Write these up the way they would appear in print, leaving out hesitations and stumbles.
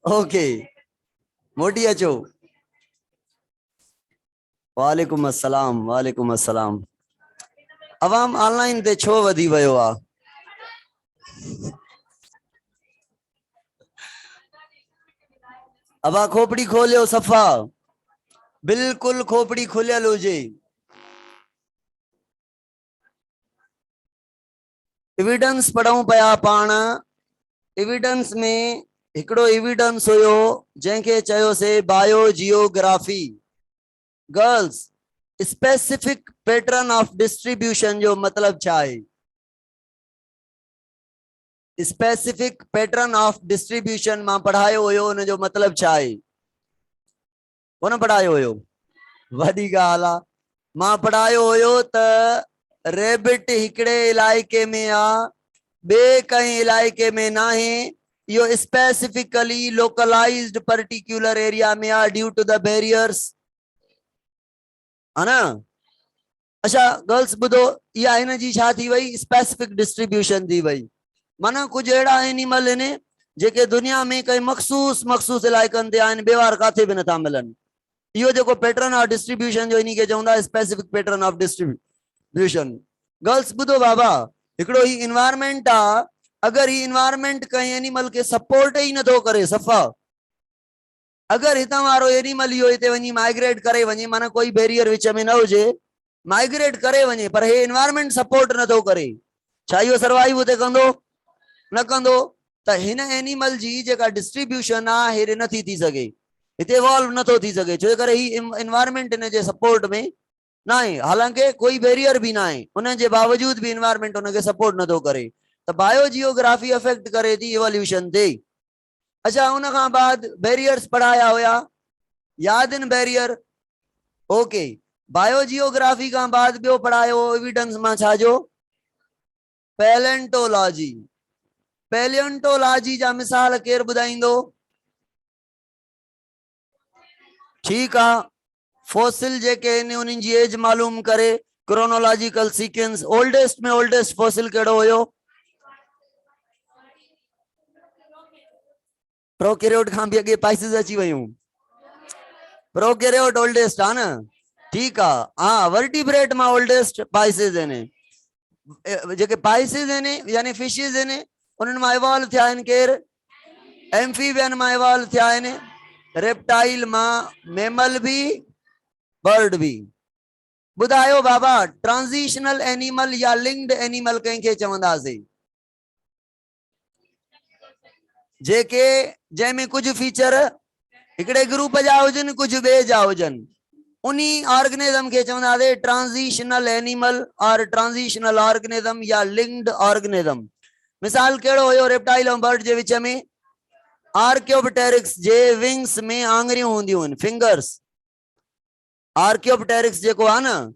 Okay मोटी अचो। वालेकुम अस्सलाम, वालेकुम अस्सलाम। अवाम ऑनलाइन ते छो वधी वियो आ? अबा खोपड़ी खोलियो सफ़ा, बिल्कुल खोपड़ी खुलियल हुजे। एविडेंस पढ़ूं पया पाण। एविडेंस में हिकड़ो एविडेंस हुयो जंहिंखे चयोसीं biogeography. Girls, specific pattern of distribution जो मतलब छा है? स्पेसिफिक पैटर्न ऑफ डिस्ट्रीब्यूशन मां पढ़ायो हुयो, उन जो मतलब छा है? कोन पढ़ायो हुयो? वॾी ॻाल्हि आहे। मां पढ़ायो हुयो त रेबिट हिकिड़े इलाइके में आ, बे कई इलाइके में नाहे। यो स्पेसिफिकली लोकलाइज्ड पर्टिकुलर एरिया में आ ड्यू टू द बैरियर्स, है ना? अच्छा गर्ल्स बुधो, या इन जी छा थी वई? स्पेसिफिक डिस्ट्रीब्यूशन थी वई। माना कुछ अड़ा एनिमल आहिनि जेके दुनिया में कई मखसूस मखसूस इलाइकनि ते आहिनि, बेवार काथे भी नथा मिलन। यो जो पैटर्न ऑफ डिस्ट्रीब्यूशन जो इन्हीं के चवंदा स्पेसिफिक पैटर्न ऑफ डिस्ट्रीब्यूशन। गर्ल्स बुधो बाबा, हिकड़ो ही इन्वायरमेंट आ, अगर ही इन्वायरमेंट कई एनिमल के सपोर्ट ही न तो करे सफ़ा, अगर हितां वारो एनिमल यो हिते वनी माइग्रेट करे वने, माना कोई बैरियर विच में न हुजे, माइग्रेट करे वने, पर हे एनवायरमेंट सपोर्ट न तो करे, छा यो सर्वाइव उते कंदो? न कंदो। त हिन एनिमल जी जेका डिस्ट्रीब्यूशन आ हेरे नथी थी सके, हिते इवॉल्व न तो थी सके, छो करे ही एनवायरमेंट इन जे सपोर्ट में ना है। हालांकि कोई बैरियर भी ना है, उन जे बावजूद भी एनवायरमेंट उनके सपोर्ट न तो करे। त बायोजियोग्राफी अफेक्ट करे थी इवोल्यूशन ते। अच्छा उन खां बाद बैरियर्स पढ़ाया हुया, याद इन बैरियर? ओके। बायोजियोग्राफी का बाद बियो पढ़ायो एविडेंस मां छा जो? पैलेंटोलॉजी। पैलेंटोलॉजी जा मिसाल केर बुधाइंदो? ठीक आ, फॉसिल जेके इन उन्हनि जी एज मालूम करे, क्रोनोलॉजिकल सीक्वेंस। ओल्डेस्ट में ओल्डेस्ट फॉसिल केड़ो हुयो? प्रोकैरियोट खां भी अगे पाइसिस अची वयूं। प्रोकैरियोट ओल्डेस्ट आ न? ठीक आ। हाँ, वर्टिब्रेट मां ओल्डेस्ट पाइसिस आहिनि। जेके पाइसिस आहिनि यानी फिशिस आहिनि, उन्हनि मां इवॉल्व थिया आहिनि केर? एम्फीबियन मां इवॉल्व थिया आहिनि, रेप्टाइल मां, मेमल भी, बर्ड भी। बुधायो बाबा, ट्रांजिशनल एनिमल या लिंक्ड एनिमल कंहिंखे चवंदासीं? जेके जंहिंमें कुछ फीचर हिकड़े ग्रुप जा हुजनि, कुछ बे जा हुजनि, उन्हीं ऑर्गेनिज्म के चवंदासीं ट्रांजिशनल एनिमल और ट्रांजिशनल ऑर्गेनिज्म या लिंक्ड ऑर्गेनिज्म। मिसाल केड़ो हुयो रेप्टाइल और बर्ड जे विच में? आर्कियोप्टेरिक्स जे विंग्स में आंगरियूं हूंदियूं आहिनि, फिंगर्स। आर्कियोप्टेरिक्स जेको आहे न,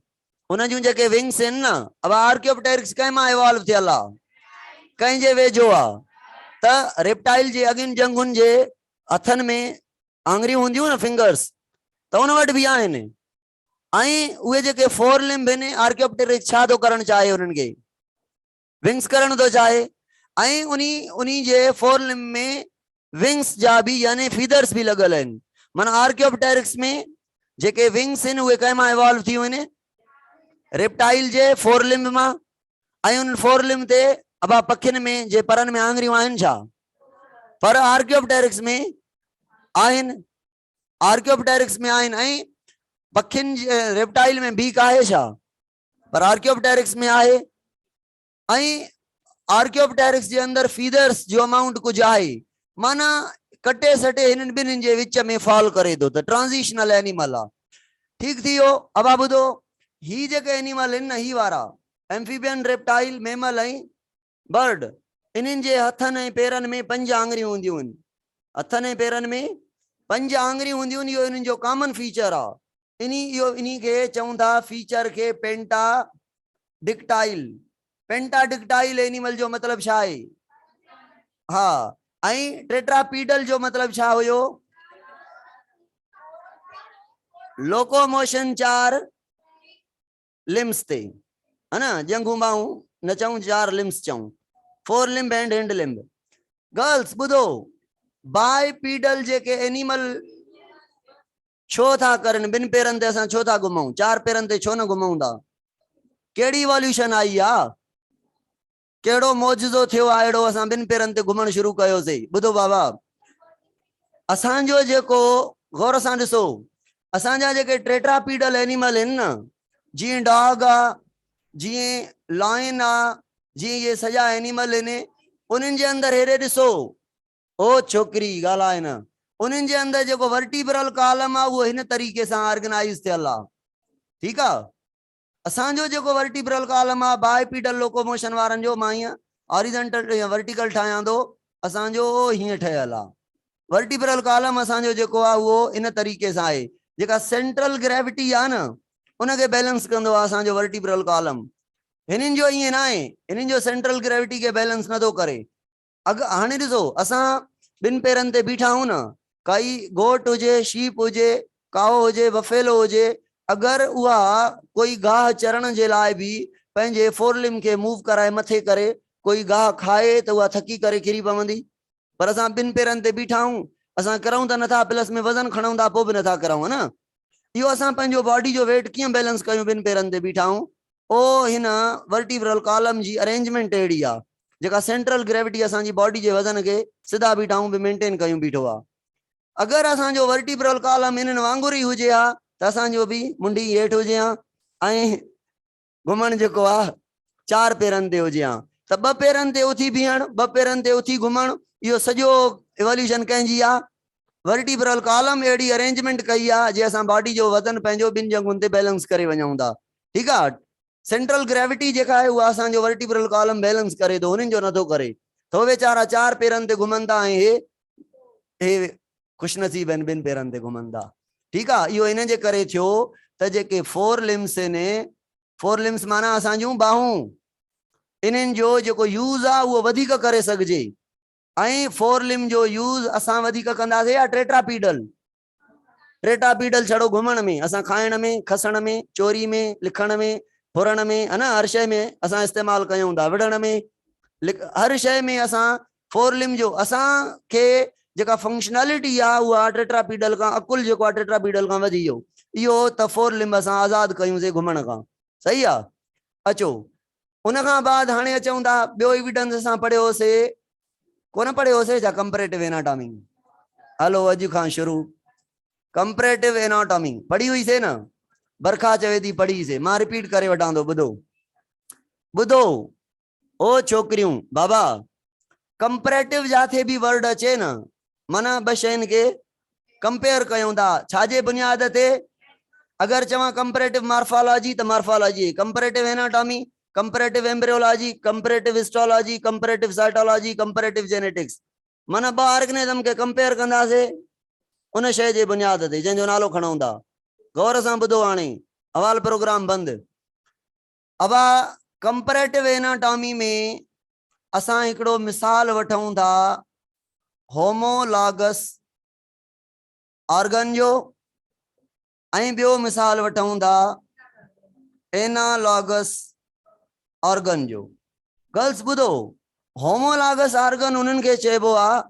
उन जूं जेके विंग्स आहिनि न, अब आर्कियोप्टेरिक्स कंहिं मां इवॉल्व थियल आहे? कंहिं जे वेझो आहे? त रेप्टाइल जे अॻियुनि जंगुनि जे हथनि में आंगरियूं हूंदियूं न, फिंगर्स, त उन वटि बि आहिनि। ऐं उहे जेके फोर लिम्ब आहिनि, आर्कियोप्टेरिक्स छा थो करणु चाहे? उन्हनि खे विंग्स करणु थो चाहे। ऐं उन्हीं जे फोर लिम्ब में विंग्स जा भी यानी फीदर्स भी लॻल आहिनि। माना आर्कियोप्टेरिक्स में जेके विंग्स आहिनि उहे कंहिं मां इवॉल्व थी आहिनि? रेप्टाइल जे फोर लिम्ब मां। ऐं उन फोर लिम्ब ते अबा पखियुनि में जे परनि में आंगरियूं आहिनि छा? पर आर्कियोप्टेरिक्स में आहिनि, आर्कियोप्टेरिक्स में आहिनि। ऐं पखियुनि रेप्टाइल में बीक आहे छा? पर आर्कियोप्टेरिक्स में आहे। ऐं आर्कियोप्टेरिक्स जे अंदर फीदर्स जो अमाउंट कुछ आहे, माना कटे सटे हिननि ॿिन्हिनि जे विच में फॉल करे थो, त ट्रांजिशनल एनिमल आहे। ठीक थी वियो। अब आप ॿुधो, ही जेके एनिमल आहिनि न, ही वारा एम्फीबियन, रेप्टाइल, मेमल ऐं बर्ड, इन्हनि जे हथनि ऐं पेरनि में 5 आंगरियूं हूंदियूं आहिनि। हथनि ऐं पेरनि में 5 आंगरियूं हूंदियूं आहिनि, इहो इन्हनि जो कॉमन फीचर आहे। इन्हीं खे चवनि था फीचर खे पेंटा डिक्टाइल। पेंटा डिक्टाइल एनिमल जो मतलब छा आहे? हाँ। ऐं टेट्रापीडल जो मतलब छा हुयो? लोकोमोशन 4 लिम्स ते, है ना? जंगू बाहूं न चऊं, 4 लिम्स चऊं, 4 लिम्ब एंड हिंड लिम्ब। गर्ल्स बुधो, बाइपीडल जेके एनिमल छो था करन, बिन पेरन ते असां छो था घुमऊं, चार पेरन ते छो न घुमऊं था? केड़ी इवोल्यूशन आई आ, केड़ो मौजूदो थियो आ एड़ो असां बिन पेरन ते घुमण शुरू कयोसीं? ॿुधो बाबा, असांजो जेको गौर सां ॾिसो, असांजा जेके टेट्रापीडल एनिमल आहिनि न, जीअं डॉग आ, जीअं लायन आ, जीअं ये सॼा एनिमल आहिनि, उन्हनि जे अंदरि हेॾे ॾिसो, ओ छोकिरी ॻाल्हाए न, उन्हनि जे अंदरि जेको वर्टिब्रल कॉलम आहे उहो हिन तरीक़े सां ऑर्गेनाइज थियल आहे। ठीकु आहे, असांजो जेको वर्टिब्रल कॉलम आहे बाइपीडल लोकोमोशन वारनि जो, मां हीअं हॉरिजॉन्टल या वर्टिकल ठाहियां थो, असांजो हीअं ठहियल आहे। वर्टिब्रल कॉलम असांजो जेको आहे उहो इन तरीक़े सां आहे, जेका सेंट्रल ग्रेविटी आहे न उनखे बैलेंस कंदो आहे असांजो वर्टिब्रल कॉलम। हिननि जो ईअं न आहे, हिननि जो सेंट्रल ग्रेविटी खे बैलेंस नथो करे। हाणे ॾिसो, असां ॿिनि पेरनि ते बीठा आहियूं न, काई गोट हुजे, शीप हुजे, काओ हुजे, बफेलो हुजे, अगरि उहा कोई गाह चरण जे लाइ बि पंहिंजे फोरलिम खे मूव कराए मथे करे कोई गाह खाए त उहा थकी करे किरी पवंदी। पर असां ॿिनि पेरनि ते बीठा आहियूं, असां करऊं त नथा, प्लस में वज़न खणूं था पोइ बि नथा करऊं, है न? इहो असां पंहिंजो बॉडी जो वेट कीअं बैलेंस कयूं ॿिनि पेरनि ते बीठा आहियूं? ओ हिन वर्टिब्रल कॉलम जी अरेंजमेंट अहिड़ी आहे, जेका सेंट्रल ग्रेविटी असांजी बॉडी जे वज़न खे सिधा बीठा आहियूं बि मेंटेन कयूं बीठो आहे। अगरि असांजो वर्टिब्रल कॉलम इन्हनि वांगुरु ई हुजे हा त असांजो बि मुंडी हेठि हुजे हा, ऐं घुमण जेको आहे चार पेरनि ते हुजे हा। त ॿ पेरनि ते उथी बीहण, ॿ पेरनि ते उथी घुमण, इहो सॼो इवोल्यूशन कंहिंजी आहे? वर्टिब्रल कॉलम अहिड़ी अरेंजमेंट कई आहे जे असां बॉडी जो वज़न पंहिंजो ॿिनि जॻहुनि ते बैलेंस करे वञूं था। ठीकु आहे, सेंट्रल ग्रेविटी जेका आहे उहा असांजो वर्टिब्रल कॉलम बैलेंस करे थो, हुननि जो नथो करे। तो वेचारा चार पेरनि ते घुमनि था ऐं हे खुशनसीब आहिनि ॿिनि पेरनि ते घुमनि था। ठीकु आहे, इहो इन जे करे थियो त जेके फोर लिम्स आहिनि, फोर लिम्स माना असांजूं बाहूं, इन्हनि जो जेको यूज़ आहे उहो वधीक करे सघिजे, ऐं फोर लिम जो यूज़ असां वधीक कंदासीं या टेट्रापीडल, टेट्रापीडल छड़ो घुमण में, असां खाइण में, खसण में, चोरी में, लिखण में, फुरण में, है न, हर शइ में असां इस्तेमालु कयूं था, विढ़ण में, हर शइ में असां फोर लिम जो असांखे जेका फंक्शनैलिटी आहे उहा टेट्रापीडल खां, अकुल जेको आहे टेट्रापीडल खां वधी वियो। इहो त फोर लिम असां आज़ादु कयूंसीं घुमण खां। सही आहे। अचो उन खां बाद हाणे अचूं था ॿियो एविडेंस असां पढ़ियोसीं, कोन पढ़ियोसीं छा? Comparative anatomy. हलो अॼु खां शुरू कंपैरेटिव एनाटॉमी पढ़ी हुईसीं न, बरखा चवे थी पढ़ीसीं, मां रिपीट करे वठां थो, ॿुधो ॿुधो ओ छोकिरियूं बाबा, कंपैरेटिव जाथे भी वर्ड अचे न, माना ॿ शयुनि खे कंपेयर कयूं था, छाजे बुनियाद ते? अगर चवां कंपैरेटिव मॉर्फोलॉजी त morphology, comparative anatomy, comparative embryology, comparative histology, comparative cytology, comparative genetics, माना ॿ ऑर्गेनिज्म के कंपेयर कंदासीं उन शइ जे बुनियाद ते जंहिंजो नालो खणूं था। गौर सां ॿुधो, हाणे हवाल प्रोग्राम बंदि। अब कंपैरेटिव एनाटॉमी में असां हिकिड़ो मिसाल वठूं था होमोलॉगस ऑर्गन जो, ऐं ॿियो मिसाल वठूं था एनालॉगस ऑर्गन जो। गर्ल्स ॿुधो, होमोलॉगस ऑर्गन उन्हनि खे चइबो आहे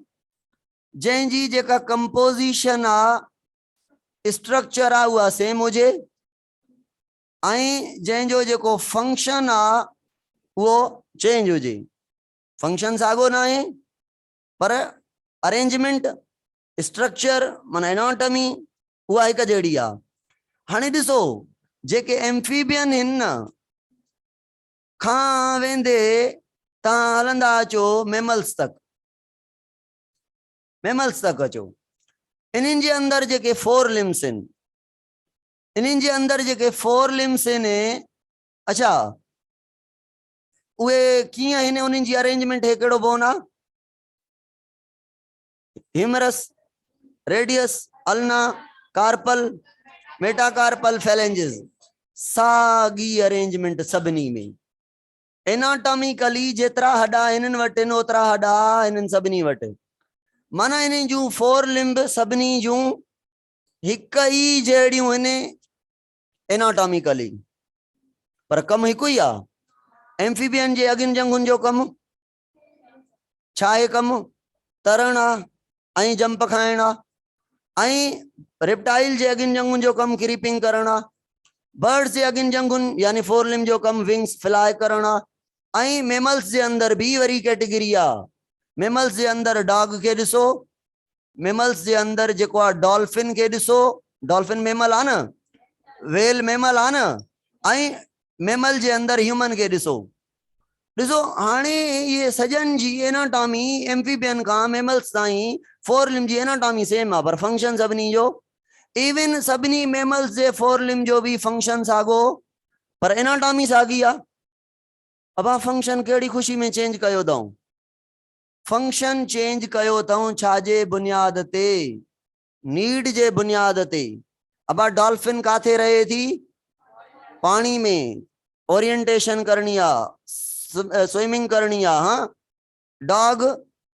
जंहिंजी जेका कंपोजिशन आहे, स्ट्रक्चर आहे, उहा सेम हुजे, ऐं जंहिंजो जेको फंक्शन आहे उहो चेंज हुजे। फंक्शन साॻियो न आहे पर अरेंजमेंट, स्ट्रक्चर माना एनाटॉमी उहा हिकु जहिड़ी आहे। हाणे ॾिसो, जेके एम्फीबियन आहिनि न, खां वेंदे तव्हां हलंदा अचो मैमल्स तक, मैमल्स तक अचो, इन्हनि जे अंदरि जेके फोर लिम्स आहिनि, इन्हनि जे अंदरि जेके फोर लिम्स आहिनि, अच्छा उहे कीअं आहिनि, उन्हनि जी अरेंजमेंट हे कहिड़ो बोन आहे? Humerus, radius, ulna, carpal, metacarpal, phalanges, साॻी अरेंजमेंट सभिनी में। एनाटॉमिकली जेतिरा हॾा हिननि वटि आहिनि ओतिरा हॾा हिननि सभिनी वटि, माना इन्हनि जूं फोर लिम्ब सभिनी जूं हिक ई जहिड़ियूं आहिनि एनाटॉमिकली, पर कमु हिकु ई आहे। एम्फीबियन जे अॻियुनि जंगुनि जो कमु छा आहे? कमु तरण आहे, ऐं जंप खाइण आहे, ऐं रेप्टाइल जे अगिन जंगुनि जो कम क्रीपिंग करण आहे, बर्ड्स जे अगिन जंगुनि यानी फोर लिम जो कम विंग्स फ्लाई करण आहे, ऐं मेमल्स जे अंदर भी वरी कैटेगरी आहे। मेमल्स जे अंदर डॉग के ॾिसो, मेमल्स जे अंदर जेको आहे डॉल्फिन के ॾिसो, डॉल्फिन मेमल आहे न, वेल मेमल आहे न, ऐं मेमल जे अंदर ह्यूमन के ॾिसो। ॾिसो हाणे ये सजन जी एनाटॉमी एम्फीबियन का मेमल्स ताईं फोर लिम जी एनाटॉमी सेम आहे, पर फंक्शन सभिनी जो, इवन सभिनी मेमल्स जे फोर लिम जो भी फंक्शन साॻियो, पर एनाटॉमी साॻी आहे। अब फंक्शन कहिड़ी खुशी में चेंज कयो अथऊं? फंक्शन चेंज कयो अथऊं छाजे बुनियाद ते? नीड जे बुनियाद ते। अब डॉल्फिन काथे रहे थी? पानी में, ओरिएंटेशन करनी आ, स्विमिंग करनी आ, हाँ, डॉग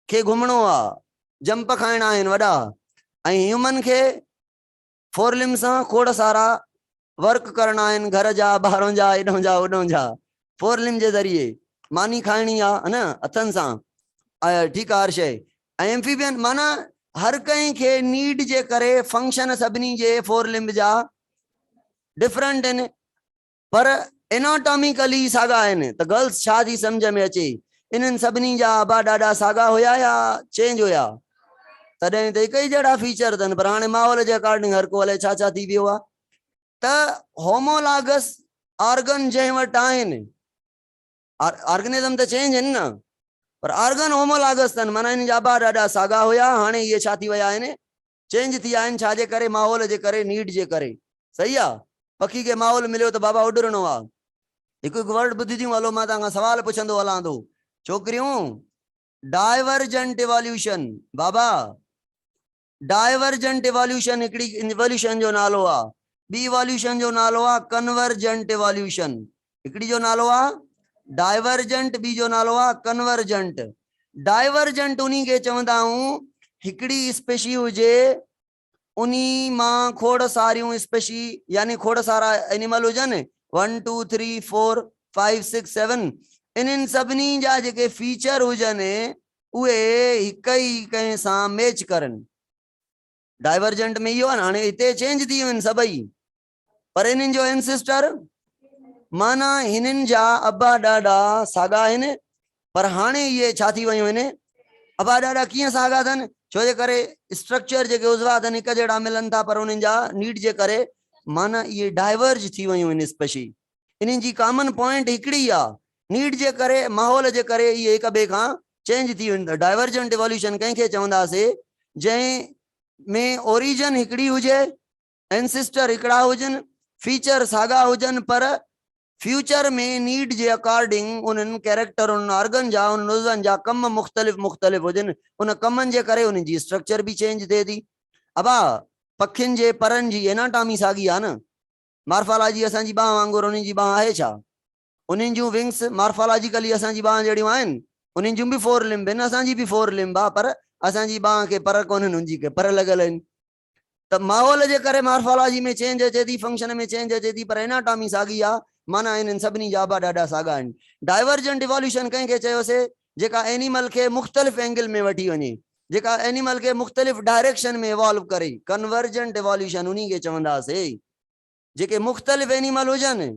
के घुमणो आ, जंप खाइणा आहिनि वॾा, ऐं ह्यूमन के फोर लिम सां खोड़ सारा वर्क करना आहिनि, घर जा, ॿाहिरों जा, हेॾों जा, होॾों जा, फोर लिम जे ज़रिए मानी खाइणी आ, है न, हथनि सां, ठीकु आहे हर शइ। ऐं एम्फीबियन माना हर कंहिं खे नीड जे करे फंक्शन सभिनी जे फोर लिम जा डिफरेंट आहिनि, पर एनाटॉमिकली साॻा आहिनि। त गर्ल्स छा थी सम्झ में अचे, इन्हनि सभिनी जा आबा ॾाढा साॻा हुया या चेंज हुया? तॾहिं त हिक ई जहिड़ा फीचर अथनि, पर हाणे माहौल जे अकॉर्डिंग हर को हले छा छा थी वियो आहे। त होमोलागस ऑर्गन जंहिं वटि आहिनि, ऑर्गेनिज्म त चेंज आहिनि न, पर ऑर्गन होमोलागस अथनि, माना इन जा आबा ॾाढा साॻा हुया, हाणे इहे छा थी विया आहिनि? चेंज थी विया आहिनि। छाजे करे? माहौल जे करे, नीड जे करे। सही आहे। पखी के माहौल मिलियो त बाबा उॾरणो आहे। हिकु वर्ड ॿुधी थियूं, हलो मां तव्हां खां सवाल पुछंदो हलां थो। छोकिरियूं, डाइवर्जेंट इवोल्यूशन, बाबा डाइवर्जेंट इवोल्यूशन हिकिड़ी इवोल्यूशन जो नालो आहे, ॿी इवोल्यूशन जो नालो आहे कन्वर्जेंट इवोल्यूशन। हिकिड़ी जो नालो आहे डाइवर्जेंट, ॿी जो नालो आहे कन्वर्जेंट। डाइवर्जेंट उन्ही खे चवंदा आहियूं हिकिड़ी स्पेशी हुजे, उन्ही मां खोड़ सारियूं स्पेशी यानी खोड़ सारा एनिमल हुजनि, 1 2 3 4 5 6 7, इन्हनि सभिनी जा जेके फीचर हुजनि उहे हिक ई कंहिं सां मैच करनि। डाइवर्जेंट में इहो आहे न, हाणे हिते चेंज थी वियूं आहिनि सभई, पर इन्हनि जो एंसेस्टर माना हिननि जा अबा ॾाढा साॻा आहिनि, पर हाणे इहे छा थी वियूं आहिनि? अबा ॾाढा कीअं साॻा अथनि? छो जे करे स्ट्रक्चर जेके उज़वा अथनि हिक जहिड़ा मिलनि था, पर उन्हनि जा नीड जे करे माना इहे डाइवर्ज थी वियूं आहिनि स्पेशी। इन्हनि जी कॉमन पॉइंट हिकिड़ी आहे, नीड जे करे, माहौल जे करे इहे हिक ॿिए खां चेंज थी वेंदा। डाइवर्जेंट इवोल्यूशन कंहिंखे चवंदासीं? जंहिं में ओरिजिन हिकिड़ी हुजे, एंसेस्टर हिकिड़ा हुजनि, फीचर साॻा हुजनि, पर फ्यूचर में नीड जे अकॉर्डिंग उन्हनि कैरेक्टर, उन ऑर्गन जा, उन नुज़नि जा कम मुख़्तलिफ़ मुख़्तलिफ़ हुजनि, उन कमनि जे करे उन्हनि जी स्ट्रक्चर भी चेंज थिए थी। अबा पखियुनि जे परनि जी एनाटॉमी साॻी आहे न, मार्फोलॉजी असांजी बाह वांगुरु उन्हनि जी बाह आहे छा? उन्हनि जूं विंग्स मार्फोलॉजिकली असांजी बाह जहिड़ियूं आहिनि, उन्हनि जूं बि फोर लिम्ब आहिनि, असांजी बि फोर लिम्ब आहे, पर असांजी बाह खे पर कोन्हनि, उनजी खे पर लॻल आहिनि। त माहौल जे करे मार्फोलॉजी में चेंज अचे थी, फंक्शन में चेंज अचे थी, पर एनाटॉमी साॻी आहे, माना इन्हनि सभिनी जा आबा ॾाढा साॻा आहिनि। डाइवर्जेंट इवोल्यूशन कंहिंखे चयोसीं? जेका एनिमल खे मुख़्तलिफ़ एंगल में वठी वञे, जेका एनिमल खे मुख़्तलिफ़ डायरेक्शन में इवॉल्व करे। कन्वर्जेंट इवोल्यूशन उन्ही खे चवंदासीं। जेके मुख़्तलिफ़ एनिमल हुजनि,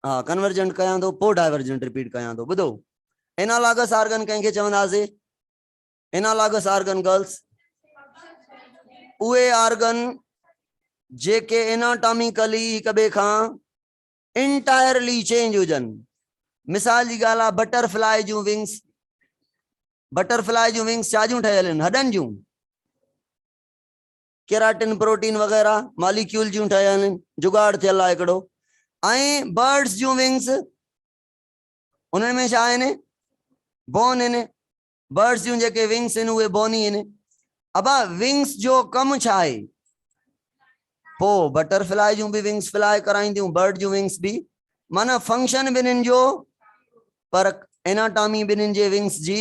हाँ कन्वर्जेंट कयां थो, पोइ डाइवर्जेंट रिपीट कयां थो। ॿुधो, एनालॉगस ऑर्गन कंहिंखे चवंदासीं? एनालॉगस ऑर्गन गर्ल्स उहे ऑर्गन जेके एनाटॉमिकली हिक ॿिए खां इंटायरली चेंज हुजनि। मिसाल जी ॻाल्हि आहे, बटरफ्लाई जूं विंग्स, बटरफ्लाई जूं विंग्स छा जूं ठहियल आहिनि? हॾनि जूं, केराटिन प्रोटीन वग़ैरह मॉलिक्यूल जूं ठहियल आहिनि, जुगाड़ थियल आहे हिकिड़ो। ऐं बर्ड्स जूं विंग्स, उन्हनि में छा आहिनि? बोन आहिनि। बर्ड्स जूं जेके विंग्स आहिनि उहे बोनी आहिनि। अब विंग्स जो कम छा आहे? पोइ बटरफ्लाई जूं बि विंग्स फ्लाई कराईंदियूं, बर्ड जूं विंग्स बि, माना फंक्शन ॿिन्हिनि जो, पर एनाटॉमी ॿिन्हिनि जे विंग्स जी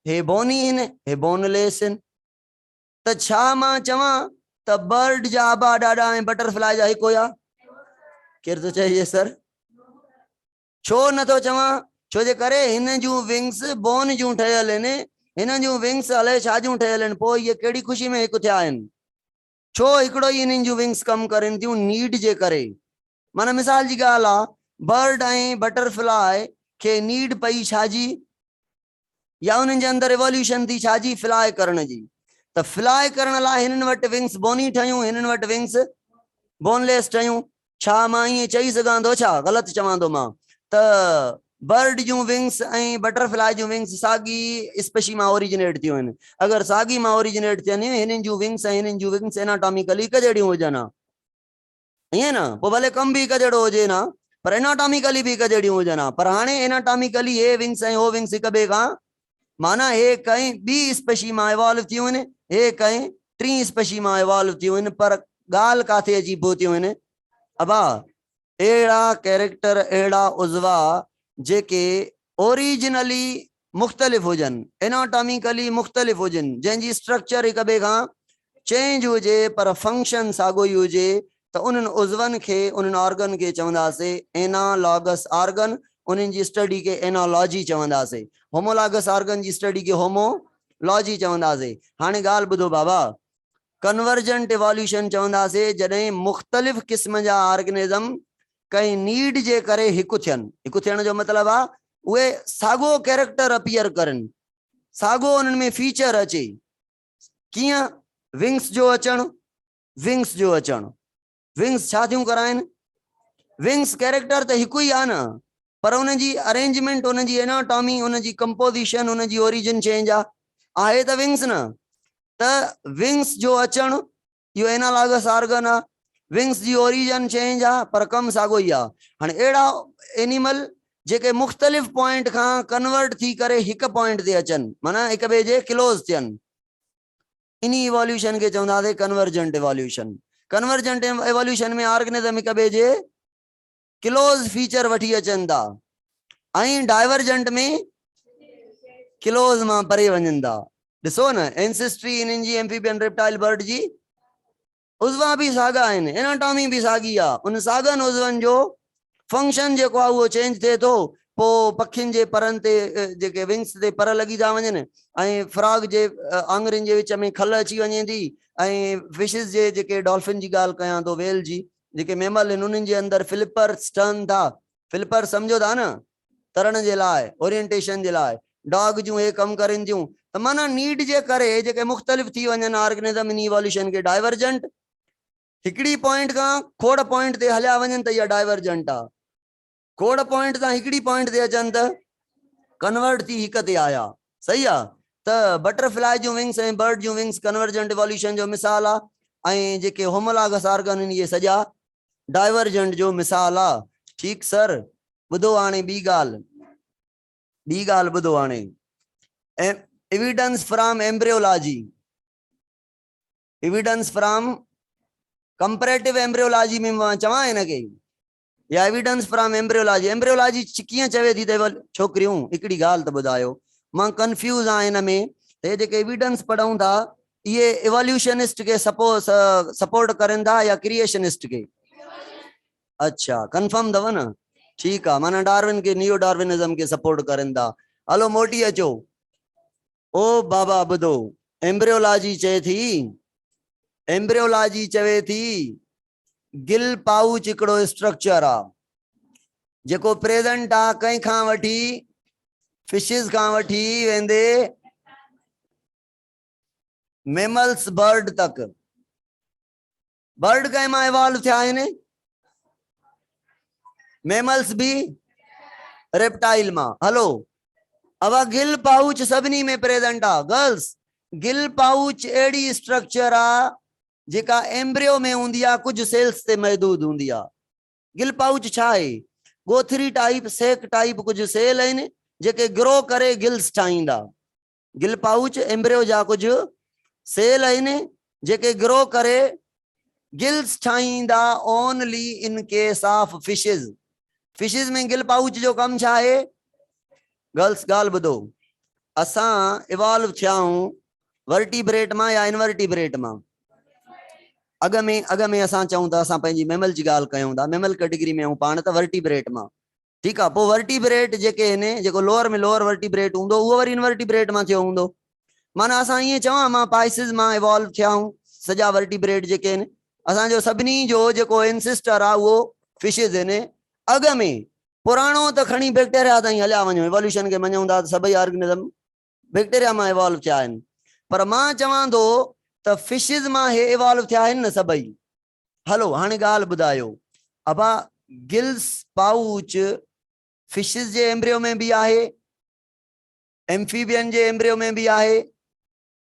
हे बोनी आहिनि, हे बोनलेस आहिनि। त छा मां चवां त बर्ड जा आबा ॾाढा ऐं बटरफ्लाई जा हिकु हुया? केरु थो चए सर? छो नथो चवां? छो जे करे हिन जूं विंग्स बोन जूं ठहियल आहिनि, हिननि जूं विंग्स अलाए छा जूं ठहियल आहिनि, पोइ इहे कहिड़ी ख़ुशी में हिकु थिया आहिनि, छो हिकिड़ो ई इन्हनि जूं विंग्स कमु करनि थियूं नीड जे करे। माना मिसाल जी ॻाल्हि आहे, बर्ड ऐं बटरफ्लाई खे नीड पई छाजी, या उन्हनि जे अंदरि एवोल्यूशन थी छाजी, फ्लाई करण जी। त फ्लाई करण लाइ हिननि वटि विंग्स बोनी ठहियूं, हिननि वटि विंग्स बोनलेस ठहियूं। छा मां ईअं चई सघां थो, छा ग़लति चवां थो मां, त बर्ड जूं विंग्स ऐं बटरफ्लाई जूं विंग्स साॻी स्पेशी मां ओरिजिनेट थियूं आहिनि। अगरि साॻी मां ओरिजिनेट थियनि, हिननि जूं विंग्स ऐं हिननि जूं विंग्स एनाटॉमिकली हिकु जहिड़ियूं हुजनि हा, ईअं न, पोइ भले कम बि हिकु जहिड़ो हुजे ना, पर एनाटॉमिकली बि हिकु जहिड़ियूं हुजनि हा। पर हाणे एनाटॉमिकली हे विंग्स ऐं हो विंग्स हिक ॿिए खां, माना हे कंहिं ॿी स्पेशी मां इवॉल्व थियूं आहिनि, हे कंहिं टी स्पेशी मां इवॉल्व थियूं आहिनि। पर ॻाल्हि काथे अची पहुतियूं आहिनि, अबा अहिड़ा कैरेक्टर, अहिड़ा उज़वा जेके ओरिजिनली मुख़्तलिफ़ हुजनि, एनाटॉमिकली मुख़्तलिफ़ हुजनि, जंहिंजी स्ट्रक्चर हिक ॿिए खां चेंज हुजे पर फंक्शन साॻियो ई हुजे, त उन्हनि उज़वनि खे, उन्हनि ऑर्गन खे चवंदासीं एनालॉगस ऑर्गन, उन्हनि जी स्टडी खे एनोलॉजी चवंदासीं। होमोलॉगस ऑर्गन जी स्टडी खे होमोलॉजी चवंदासीं। हाणे ॻाल्हि ॿुधो बाबा, कन्वर्जेंट इवोल्यूशन चवंदासीं जॾहिं मुख़्तलिफ़ क़िस्म जा ऑर्गेनिज़म कंहिं नीड जे करे हिकु थियनि। हिकु थियण जो मतिलबु आहे उहे साॻियो कैरेक्टर अपीयर करनि, साॻियो उन्हनि में फीचर अचे। कीअं? विंग्स जो अचणु, विंग्स जो अचणु, विंग्स छा थियूं कराइनि, विंग्स कैरेक्टर त हिकु ई आहे न, पर उनजी अरेंजमेंट, उनजी एनाटॉमी, उनजी कंपोजिशन, उनजी ओरिजिन चेंज आहे त विंग्स न। त विंग्स जो अचणु इहो एनालॉगस ऑर्गन आहे, विंग्स जी ओरिजिन चेंज आहे पर कम साॻियो ई आहे। हाणे अहिड़ा एनिमल जेके मुख़्तलिफ़ पॉइंट खां कन्वर्ट थी करे हिकु पॉइंट ते अचनि, माना हिक ॿिए जे क्लोज थियनि, इन इवोल्यूशन के चवंदासीं कन्वर्जेंट इवोल्यूशन। कन्वर्जेंट इवोल्यूशन में ऑर्गेनिज्म हिक ॿिए जे क्लोज फीचर वठी अचनि था, ऐं डाइवर्जेंट में क्लोज मां परे वञनि था। ॾिसो न, एंसेस्ट्री इन्हनि जी एम्फीबियन रेप्टाइल बर्ड जी उज़वा बि साॻा आहिनि, एनाटॉमी बि साॻी आहे। उन साॻनि उज़वनि जो फंक्शन जेको आहे उहो चेंज थिए थो। पोइ पखियुनि जे परनि ते जेके विंग्स ते पर लॻी था वञनि, ऐं फ्रॉग जे आङुरियुनि जे विच में खल अची वञे थी, ऐं फिशिस जे जेके डॉल्फिन जी ॻाल्हि कयां थो, वेल जी जेके मेमल आहिनि, उन्हनि जे अंदरि फिलिपर्स ठहनि था। फिलिपर सम्झो था न, तरण जे लाइ, ओरिएंटेशन जे लाइ। डॉग जूं हे कमु करनि थियूं। त माना नीड जे करे जेके मुख़्तलिफ़ थी वञनि ऑर्गेनिज़म इन इवोल्यूशन खे डाइवर्जेंट, हिकिड़ी पॉइंट खां खोड़ पॉइंट ते हलिया वञनि त इहा डाइवर्जेंट आहे। खोड़ पॉइंट तां हिकिड़ी पॉइंट ते अचनि त कन्वर्ट थी हिक ते आया। सही आहे। त बटरफ्लाई जूं विंग्स ऐं बर्ड जूं विंग्स कन्वर्जेंट इवोल्यूशन जो मिसाल आहे, ऐं जेके होमोलॉगस ऑर्गन आहिनि इहे सॼा डाइवर्जेंट जो मिसाल आहे। ठीकु सर। ॿुधो हाणे ॿी ॻाल्हि ॿुधो हाणे, evidence from embryology, evidence from comparative embryology में मां चवां हिनखे, या एविडेंस फ्रॉम एम्ब्रियोलॉजी। एम्ब्रियोलॉजी कीअं चवे थी त छोकिरियूं हिकिड़ी ॻाल्हि त ॿुधायो, मां कंफ्यूज आहियां हिन में। त जेके एविडेंस पढ़ूं था इहे इवोल्यूशनिस्ट के सपोर्ट करनि था या क्रिएशनिस्ट के? अच्छा, कंफर्म अथव न? ठीकु आहे, माना डार्विन के, नियो डार्विनिज्म के सपोर्ट करनि था। हलो मोटी अचो। ओ बाबा ॿुधो, एम्ब्रियोलॉजी चए थी, एम्ब्रियोलॉजी चवे थी गिल पाउच हिकिड़ो स्ट्रक्चर आहे जेको प्रेजेंट आहे कंहिं खां वठी, फिशिस खां वठी वेंदे मेमल्स बर्ड तक। बर्ड कंहिं मां इवॉल्व थिया आहिनि, मेमल्स भी रेप्टाइल मां। हलो, अब गिल पाउच सभिनी में प्रेजेंट आहे। गर्ल्स, गिल पाउच अहिड़ी स्ट्रक्चर आहे जेका एम्ब्रियो में हूंदी आहे, कुछ सेल्स ते महदूद हूंदी आहे। गिल पाउच छा आहे? गोथरी टाइप, सेक टाइप कुछ सेल आहिनि जेके ग्रो करे गिल्स ठाहींदा। गिल पाउच एम्ब्रियो जा कुछ सेल आहिनि जेके ग्रो करे गिल्स ठाहींदा, only in case of fishes. Fishes में गिल पाउच जो कम छा आहे? गर्ल्स ॻाल्हि ॿुधो, असां इवॉल्व थिया आहियूं वर्टिब्रेट मां या इनवर्टिब्रेट मां। अॻ में असां चऊं था, असां पंहिंजी मेमल जी ॻाल्हि कयूं था, मेमल कैटेगरी में आहियूं पाण त वर्टिब्रेट मां। ठीकु आहे। पोइ वर्टिब्रेट जेके आहिनि, जेको लोअर में लोअर वर्टिब्रेट हूंदो उहो वरी इनवर्टिब्रेट मां थियो हूंदो। माना असां ईअं चवां मां पाइसिस मां इवॉल्व थिया आहियूं सॼा वर्टिब्रेट जेके आहिनि असांजो सभिनी जो जेको एंसेस्टर आहे उहो फिशिस आहिनि अॻ में पुराणो त खणी बैक्टीरिया ताईं हलिया वञूं इवोल्यूशन खे मञूं था सभई ऑर्गेनिज़म बैक्टीरिया मां इवॉल्व थिया आहिनि पर मां चवां थो त फिशिस मां हे इवॉल्व थिया आहिनि न सभई हलो हाणे ॻाल्हि ॿुधायो अबा गिल्स पाउच फिशिस जे एम्ब्रियो में भी आहे एम्फीबियन जे एम्ब्रियो में भी आहे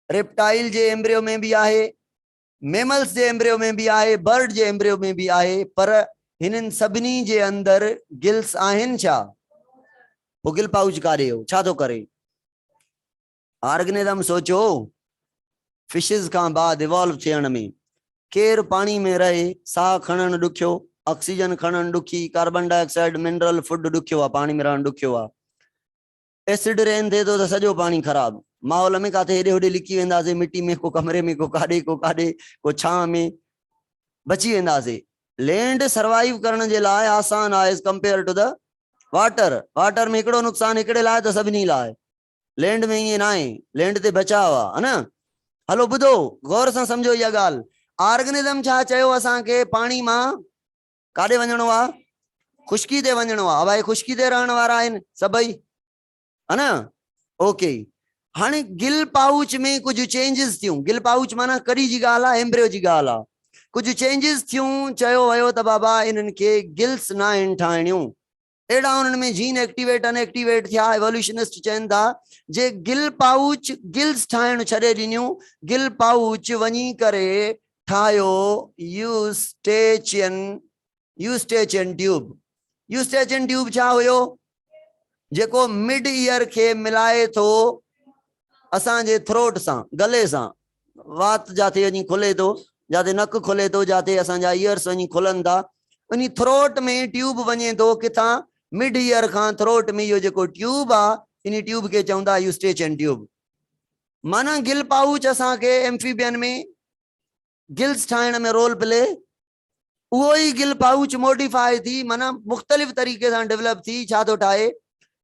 रेप्टाइल जे एम्ब्रियो में भी आहे मेमल्स जे एम्ब्रियो में भी आहे बर्ड जे एम्ब्रियो में भी आहे पर हिननि सभिनी जे अंदर गिल्स आहिनि छा वो गिल पाउच कारे हो छा थो करे ऑर्गेनिज्म सोचो फिशिस का बाद इवॉल्व थियण में केर पानी में रहे साह खणण ॾुखियो ऑक्सीजन खणण ॾुखी कार्बन डाइऑक्साइड मिनरल फूड ॾुखियो आहे पानी में रहण ॾुखियो आहे एसिड रेन थिए थो त सॼो पानी ख़राब माहौल में काथे हेॾे होॾे लिकी वेंदासीं मिट्टी में को कमरे में को काॾे को छांव में बची वेंदासीं लैंड सर्वाइव करण जे लाइ आसान आहे as compare to the water water में हिकिड़ो नुक़सान हिकिड़े लाइ त सभिनी लाइ लैंड में ईअं न आहे लैंड ते बचाव आहे न हलो ॿुधो गौर सां सम्झो इहा ॻाल्हि ऑर्गेनिज्म छा चयो असांखे पाणी मां काॾे वञिणो आहे खुश्की ते वञिणो आहे भाई खुश्की ते रहण वारा आहिनि सभई है न ओके हाणे गिल पाउच में कुछ चेंजिस थियूं गिल पाउच माना कॾहिं जी ॻाल्हि आहे एम्ब्रियो जी ॻाल्हि आहे कुछ चेंजिस थियूं चयो वियो त बाबा इन्हनि खे गिल्स न आहिनि ठाहिणियूं एड़ा उन्हनि में जीन एक्टिवेट अनएक्टिवेट थिया एवोल्यूशनिस्ट चवनि था जे गिल पाउच गिल्स ठाहिण छॾे ॾिनियूं गिल पाउच वञी करे ठाहियो यूस्टेचियन ट्यूब छा हुयो जेको मिड ईयर के मिलाए थो असांजे थ्रोट सां गले सां वात जाते वञी खुले थो जाते नक खुले थो जाते असांजा ईयर्स वञी खुलनि था उन थ्रोट में ट्यूब वञे थो किथां मिड ईयर खां थ्रोट में इहो जेको ट्यूब आहे इन ट्यूब खे चवंदा यूस्टेचियन ट्यूब माना गिल पाउच असांखे एम्फीबियन में गिल्स ठाहिण में रोल प्ले उहो ई गिल पाउच मॉडिफाई थी माना मुख़्तलिफ़ तरीक़े सां डेवलप थी छा थो ठाहे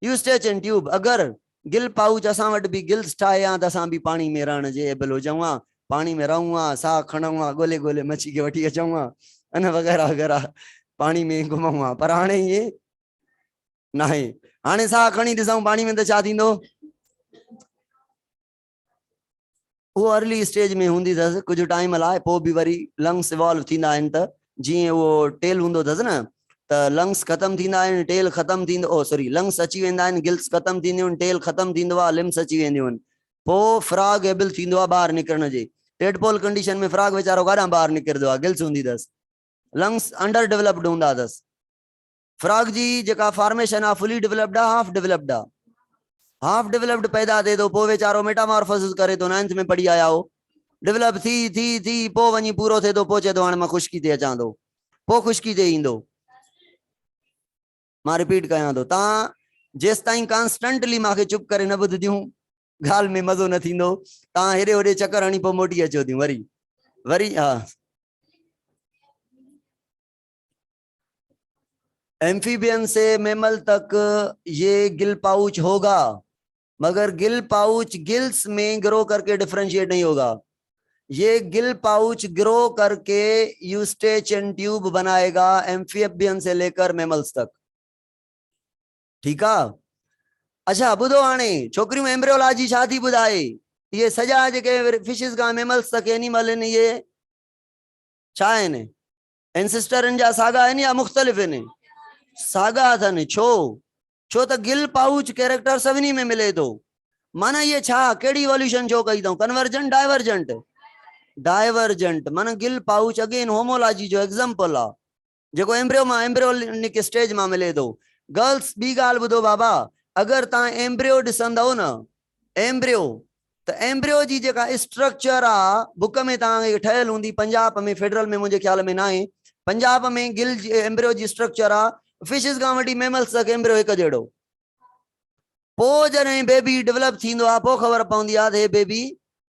यूस्टेचियन ट्यूब अगर गिल पाउच असां वटि बि गिल्स ठाहे त असां बि पाणी में रहण जे एबल हुजऊं हां पाणी में रहूं हां साह खणूं हां ॻोल्हे ॻोल्हे मच्छी खे वठी अचूं हां अन वग़ैरह वग़ैरह पाणी में घुमूं हां पर हाणे ईअं न आहे हाणे साह खणी ॾिसूं पाणी में त छा थींदो वो अर्ली स्टेज में हूंदी अथसि कुछ टाइम लाइ पोइ बि वरी लंग्स इवॉल्व थींदा आहिनि त जीअं उहो टेल हूंदो अथसि न त लंग्स ख़तम थींदा आहिनि टेल ख़तम थींदो ओ सॉरी लंग्स अची वेंदा आहिनि गिल्स ख़तम थींदियूं आहिनि टेल ख़तम थींदो आहे लिम्स अची वेंदियूं आहिनि पोइ फ्रॉग एबल थींदो आहे ॿाहिरि निकिरण जे टेडपोल कंडीशन में फ्रॉग वीचारो काॾां ॿाहिरि निकिरंदो आहे गिल्स हूंदी अथसि लंग्स अंडर डेवलप्ड हूंदा अथसि फ्रॉग जी जेका फॉर्मेशन आहे फुली डेवलप्ड आहे हाफ डेवलप्ड आहे हाफ डेवलप्ड पैदा थिए थो पोइ वीचारो मेटामॉर्फोसिस करे थो 9th में पढ़ी आया हो डेवलप थी पोइ वञी पूरो थिए थो पोइ चए थो हाणे मां खुश्की ते अचां थो पोइ खुश्की ते ईंदो मां रिपीट कयां थो तव्हां जेसि ताईं कॉन्स्टेंटली मूंखे चुप करे न ॿुधंदियूं ॻाल्हि में मज़ो न थींदो तव्हां हेॾे होॾे चकर हणी पोइ मोटी अचो थियूं वरी हा एम्फीबियन से मैमल तक ये गिल पाउच होगा मगर गिल पाउच गिल्स में ग्रो करके डिफरेंशिएट नहीं होगा ये गिल पाउच ग्रो करके यूस्टेचियन ट्यूब बनाएगा एम्फीबियन से लेकर मैमल्स तक ठीक है अच्छा ॿुधो हाणे छोकरियूं एम्ब्रियोलॉजी छा थी ॿुधाए ये सॼा जेके फिशिस खां मैमल्स तक एनिमल आहिनि ये छा आहिनि एंसेस्टरनि जा सागा आहिनि या मुख़्तलिफ़ आहिनि सागा अथनि छो त गिल पाउच कैरेक्टर सभिनी में मिले थो माना ये छा कहिड़ी इवोल्यूशन छो कई अथऊं कन्वर्जेंट डाइवर्जेंट माना गिल पाउच अगेन होमोलॉजी जो एग्जांपल आहे जेको एम्ब्रियोनिक स्टेज में मिले थो गर्ल्स ॿी ॻाल्हि ॿुधो बाबा अगर तव्हां एम्ब्रियो ॾिसंदव न एम्ब्रियो त एम्ब्रियो जी जेका स्ट्रक्चर आहे बुक में तव्हांखे ठहियल हूंदी पंजाब में फेडरल में मुंहिंजे ख्याल में न आहे पंजाब में गिल एम्ब्रियो जी स्ट्रक्चर आहे फिशिस खां वठी मैमल्स तक एम्ब्रियो हिकु जहिड़ो पोइ जॾहिं बेबी डेवलप थींदो आहे पोइ ख़बर पवंदी आहे त हे बेबी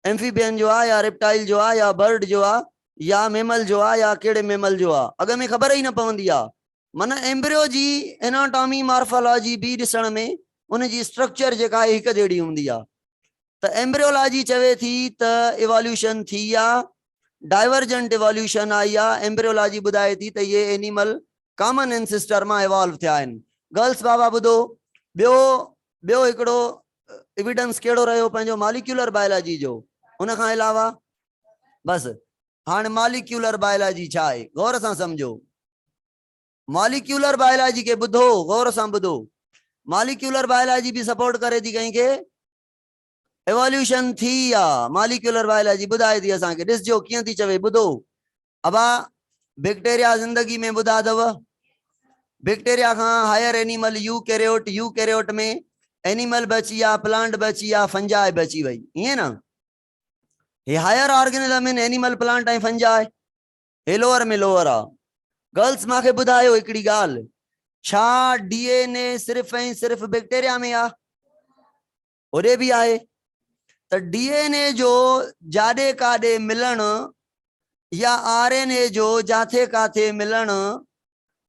एम्फीबियन जो आहे या रेप्टाइल जो आहे या बर्ड जो आहे या मेमल जो आहे या कहिड़े मेमल जो आहे अॻ में ख़बर ई न पवंदी आहे माना एम्ब्रियो जी एनाटॉमी मॉर्फोलॉजी बि ॾिसण में उन जी स्ट्रक्चर जेका आहे हिकु जहिड़ी हूंदी आहे त एम्ब्रियोलॉजी चवे थी त इवोल्यूशन थी या डाइवर्जेंट इवोल्यूशन आई या एम्ब्रियोलॉजी बुधाए थी त ये एनिमल कॉमन एंसेस्टर में इवॉल्व थिया आहिनि। गर्ल्स बाबा बुधो बियो बियो एकड़ो एविडेंस केड़ो रहो पंहिंजो मॉलिक्यूलर बायोलॉजी जो। उन खां अलावा बस हाँ मॉलिक्यूलर बायोलॉजी छा है गौर से समझो। मॉलिक्यूलर बायोलॉजी के बुधो गौर से बुधो। मॉलिक्यूलर बायोलॉजी भी सपोर्ट करे थी कहीं के एवोल्यूशन थी या मॉलिक्यूलर बायोलॉजी बुधाए थी असा के दिसजो कियां थी चवे बुधो। अबा बैक्टीरिया जिंदगी में बुधा दव बैक्टीरिया का हायर एनिमल यू कैरियोट में एनिमल बची या प्लांट बची या फंजाई बची वही ये ना ये higher organism in animal plant and fungi हे लोअर में लोअर आ। गर्ल्स माखे बुधायो एकड़ी गाल छा डीएनए सिर्फ ऐं सिर्फ बैक्टीरिया में आ ओरे भी आए तो डीएनए जो जाडे काडे मिलन या आरएनए जो जाथे काथे मिलन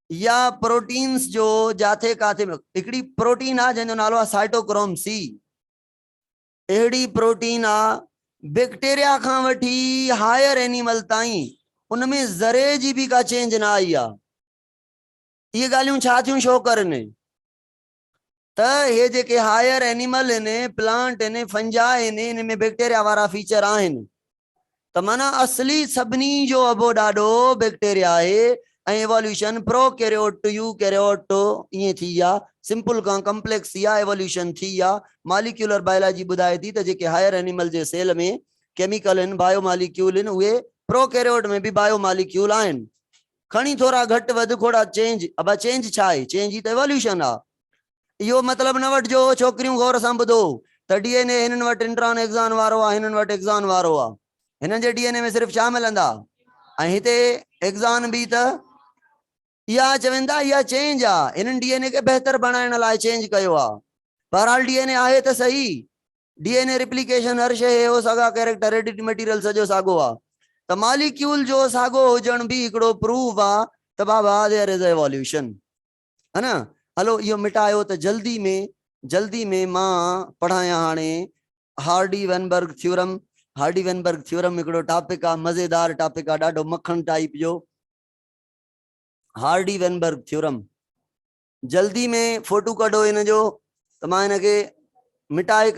या प्रोटीन्स जो जाथे काथे एकड़ी प्रोटीन आ जंहिंजो नालो आहे साइटोक्रोम सी। अहिड़ी प्रोटीन आ बैक्टीरिया खां वठी हायर एनिमल ताईं उनमें ज़रे जी भी का चेंज ना आई आ। ये गालियूं छा थियूं शो करनि त हे जेके हायर एनिमल ने प्लांट ने फंजाई ने इनमें बैक्टीरिया वारा फीचर आहिनि त माना असली सभिनी जो अबो ॾाढो बैक्टीरिया है एवोल्यूशन प्रो कैरियोट टू यू कैरियोट ये थी या सिंपल का कॉम्प्लेक्स या एवोल्यूशन थी या मॉलिक्यूलर बायोलॉजी बुधाए थी त जेके हायर एनिमल जे सेल में केमिकल इन बायो मॉलिक्यूल इन उहे प्रो कैरियोट में भी बायो मॉलिक्यूल आहिनि खणी थोड़ा घट वध थोड़ा चेंज। अब चेंज छा है चेंज ही तो एवोल्यूशन आ। यो मतलब न वठजो छोकरियों गौर सां ॿुधो त डीएनए हिननि वटि इंट्रॉन एक्सॉन वारो आ हिननि वटि एक्सॉन वारो आ हिननि जे डीएनए में सिर्फ छा मिलंदा ऐं हिते एक्सॉन भी त या चवंदा या चेंज आ इन्हनि डीएनए के बेहतर बनाइण लाइ चेंज कयो आ। बहरहाल डीएनए आहे त सही डीएनए रिप्लिकेशन हर शइ हो साॻा कैरेक्टर हेरिडिटी मटीरियल सॼो साॻो आ त मॉलिक्यूल जो साॻो हुजण भी हिकिड़ो प्रूफ आ त बाबा देयर इज एवोल्यूशन है ना। हलो यो मिटायो तो जल्दी में मां पढ़ाया हाने Hardy Weinberg theorem. Hardy Weinberg theorem एकड़ो टॉपिक आ मजेदार टॉपिक आ ॾाढो मक्खन टाइप जो हार्डी वेनबर्ग थ्योरम। जल्दी में फोटो कढो इन जो त मां इन के मिटाए